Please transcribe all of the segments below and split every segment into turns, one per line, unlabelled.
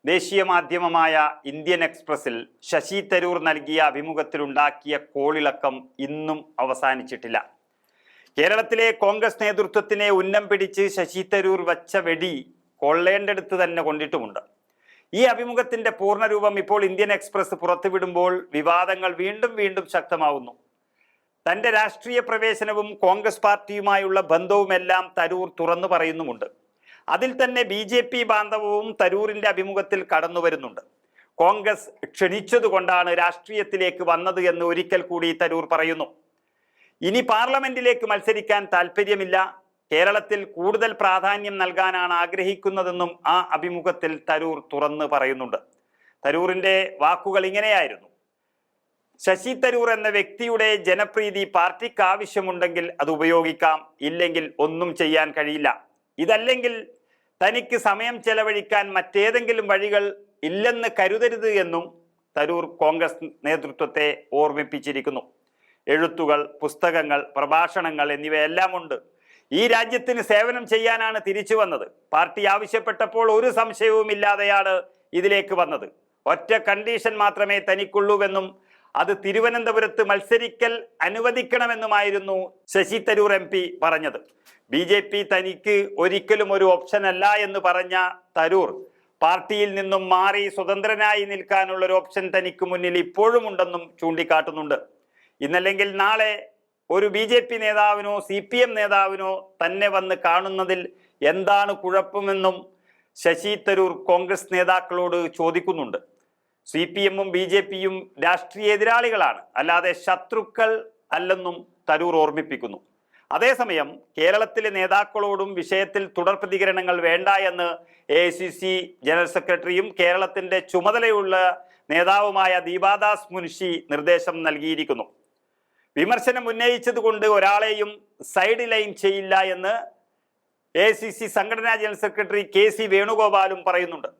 ദേശീയ മാധ്യമമായ ഇന്ത്യൻ എക്സ്പ്രസിൽ ശശി തരൂർ നൽകിയ അഭിമുഖത്തിലുണ്ടാക്കിയ കോളിളക്കം ഇന്നും അവസാനിച്ചിട്ടില്ല. കേരളത്തിലെ കോൺഗ്രസ് നേതൃത്വത്തിനെ ഉന്നം പിടിച്ച് ശശി തരൂർ വച്ച വെടി കൊള്ളേണ്ടടുത്ത് തന്നെ കൊണ്ടിട്ടുമുണ്ട്. ഈ അഭിമുഖത്തിന്റെ പൂർണ്ണരൂപം ഇപ്പോൾ ഇന്ത്യൻ എക്സ്പ്രസ് പുറത്തുവിടുമ്പോൾ വിവാദങ്ങൾ വീണ്ടും വീണ്ടും ശക്തമാവുന്നു. തന്റെ രാഷ്ട്രീയ പ്രവേശനവും കോൺഗ്രസ് പാർട്ടിയുമായുള്ള ബന്ധവുമെല്ലാം തരൂർ തുറന്നു പറയുന്നുമുണ്ട്. അതിൽ തന്നെ BJP ബാന്ധവവും തരൂരിന്റെ അഭിമുഖത്തിൽ കടന്നു വരുന്നുണ്ട്. കോൺഗ്രസ് ക്ഷണിച്ചതുകൊണ്ടാണ് രാഷ്ട്രീയത്തിലേക്ക് വന്നത് എന്ന് ഒരിക്കൽ കൂടി തരൂർ പറയുന്നു. ഇനി പാർലമെന്റിലേക്ക് മത്സരിക്കാൻ താല്പര്യമില്ല, കേരളത്തിൽ കൂടുതൽ പ്രാധാന്യം നൽകാനാണ് ആഗ്രഹിക്കുന്നതെന്നും ആ അഭിമുഖത്തിൽ തരൂർ തുറന്ന് പറയുന്നുണ്ട്. തരൂരിന്റെ വാക്കുകൾ ഇങ്ങനെയായിരുന്നു: ശശി തരൂർ എന്ന വ്യക്തിയുടെ ജനപ്രീതി പാർട്ടിക്ക് ആവശ്യമുണ്ടെങ്കിൽ അത് ഉപയോഗിക്കാം, ഇല്ലെങ്കിൽ ഒന്നും ചെയ്യാൻ കഴിയില്ല. ഇതല്ലെങ്കിൽ തനിക്ക് സമയം ചെലവഴിക്കാൻ മറ്റേതെങ്കിലും വഴികൾ ഇല്ലെന്ന് കരുതരുത് എന്നും തരൂർ കോൺഗ്രസ് നേതൃത്വത്തെ ഓർമ്മിപ്പിച്ചിരിക്കുന്നു. എഴുത്തുകൾ, പുസ്തകങ്ങൾ, പ്രഭാഷണങ്ങൾ എന്നിവയെല്ലാം ഉണ്ട്. ഈ രാജ്യത്തിന് സേവനം ചെയ്യാനാണ് തിരിച്ചു വന്നത്. പാർട്ടി ആവശ്യപ്പെട്ടപ്പോൾ ഒരു സംശയവുമില്ലാതെയാണ് ഇതിലേക്ക് വന്നത്. ഒറ്റ കണ്ടീഷൻ മാത്രമേ തനിക്കുള്ളൂവെന്നും അത് തിരുവനന്തപുരത്ത് മത്സരിക്കൽ അനുവദിക്കണമെന്നുമായിരുന്നു ശശി തരൂർ MP പറഞ്ഞത്. BJP തനിക്ക് ഒരിക്കലും ഒരു ഓപ്ഷൻ അല്ല എന്ന് പറഞ്ഞ തരൂർ പാർട്ടിയിൽ നിന്നും മാറി സ്വതന്ത്രനായി നിൽക്കാനുള്ള ഒരു ഓപ്ഷൻ തനിക്ക് മുന്നിൽ ഇപ്പോഴും ഉണ്ടെന്നും ചൂണ്ടിക്കാട്ടുന്നുണ്ട്. ഇന്നല്ലെങ്കിൽ നാളെ ഒരു BJP നേതാവിനോ CPM നേതാവിനോ തന്നെ വന്ന് കാണുന്നതിൽ എന്താണ് കുഴപ്പമെന്നും ശശി തരൂർ കോൺഗ്രസ് നേതാക്കളോട് ചോദിക്കുന്നുണ്ട്. CPM-ഉം BJP-യും രാഷ്ട്രീയ എതിരാളികളാണ്, അല്ലാതെ ശത്രുക്കൾ അല്ലെന്നും തരൂർ ഓർമ്മിപ്പിക്കുന്നു. അതേസമയം കേരളത്തിലെ നേതാക്കളോടും വിഷയത്തിൽ തുടർ പ്രതികരണങ്ങൾ വേണ്ട എന്ന് AICC ജനറൽ സെക്രട്ടറിയും കേരളത്തിന്റെ ചുമതലയുള്ള നേതാവുമായ ദീപാദാസ് മുൻഷി നിർദ്ദേശം നൽകിയിരിക്കുന്നു. വിമർശനം ഉന്നയിച്ചതുകൊണ്ട് ഒരാളെയും സൈഡ് ലൈൻ ചെയ്യില്ല എന്ന് AICC സംഘടനാ ജനറൽ സെക്രട്ടറി KC വേണുഗോപാലും പറയുന്നുണ്ട്.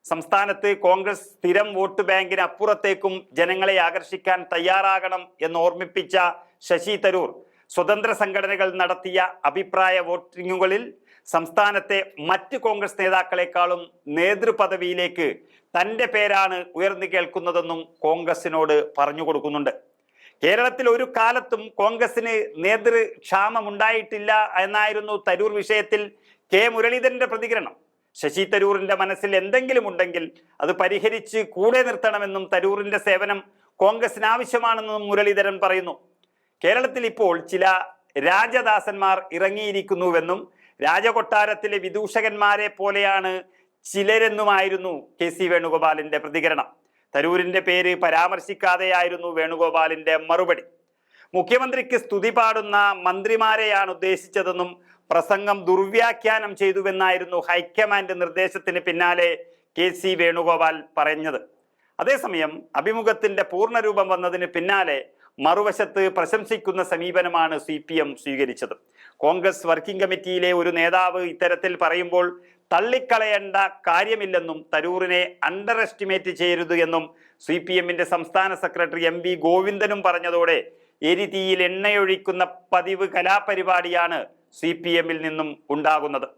സംസ്ഥാനത്ത് കോൺഗ്രസ് സ്ഥിരം വോട്ട് ബാങ്കിന് അപ്പുറത്തേക്കും ജനങ്ങളെ ആകർഷിക്കാൻ തയ്യാറാകണം എന്ന് ഓർമ്മിപ്പിച്ച ശശി തരൂർ സ്വതന്ത്ര സംഘടനകൾ നടത്തിയ അഭിപ്രായ വോട്ടിങ്ങുകളിൽ സംസ്ഥാനത്തെ മറ്റ് കോൺഗ്രസ് നേതാക്കളെക്കാളും നേതൃപദവിയിലേക്ക് തൻ്റെ പേരാണ് ഉയർന്നു കേൾക്കുന്നതെന്നും കോൺഗ്രസിനോട് പറഞ്ഞു കൊടുക്കുന്നുണ്ട്. കേരളത്തിൽ ഒരു കാലത്തും കോൺഗ്രസിന് നേതൃക്ഷാമമുണ്ടായിട്ടില്ല എന്നായിരുന്നു തരൂർ വിഷയത്തിൽ K മുരളീധരന്റെ പ്രതികരണം. ശശി തരൂറിന്റെ മനസ്സിൽ എന്തെങ്കിലും ഉണ്ടെങ്കിൽ അത് പരിഹരിച്ച് കൂടെ നിർത്തണമെന്നും തരൂറിന്റെ സേവനം കോൺഗ്രസിന് ആവശ്യമാണെന്നും മുരളീധരൻ പറയുന്നു. കേരളത്തിൽ ഇപ്പോൾ ചില രാജദാസന്മാർ ഇറങ്ങിയിരിക്കുന്നുവെന്നും രാജകൊട്ടാരത്തിലെ വിദൂഷകന്മാരെ പോലെയാണ് ചിലരെന്നുമായിരുന്നു KC വേണുഗോപാലിന്റെ പ്രതികരണം. തരൂരിന്റെ പേര് പരാമർശിക്കാതെയായിരുന്നു വേണുഗോപാലിന്റെ മറുപടി. മുഖ്യമന്ത്രിക്ക് സ്തുതി പാടുന്ന മന്ത്രിമാരെയാണ് ഉദ്ദേശിച്ചതെന്നും പ്രസംഗം ദുർവ്യാഖ്യാനം ചെയ്തുവെന്നായിരുന്നു ഹൈക്കമാൻഡ് നിർദ്ദേശത്തിന് പിന്നാലെ KC വേണുഗോപാൽ പറഞ്ഞത്. അതേസമയം അഭിമുഖത്തിന്റെ പൂർണ്ണരൂപം വന്നതിന് പിന്നാലെ മറുവശത്ത് പ്രശംസിക്കുന്ന സമീപനമാണ് CPM സ്വീകരിച്ചത്. കോൺഗ്രസ് വർക്കിംഗ് കമ്മിറ്റിയിലെ ഒരു നേതാവ് ഇത്തരത്തിൽ പറയുമ്പോൾ തള്ളിക്കളയേണ്ട കാര്യമില്ലെന്നും തരൂരിനെ അണ്ടർ എസ്റ്റിമേറ്റ് ചെയ്യരുത് എന്നും CPM-ന്റെ സംസ്ഥാന സെക്രട്ടറി MV ഗോവിന്ദനും പറഞ്ഞതോടെ എരിതീയിൽ എണ്ണയൊഴിക്കുന്ന പതിവ് കലാപരിപാടിയാണ് CPM-ൽ നിന്നും ഉണ്ടാകുന്നത്.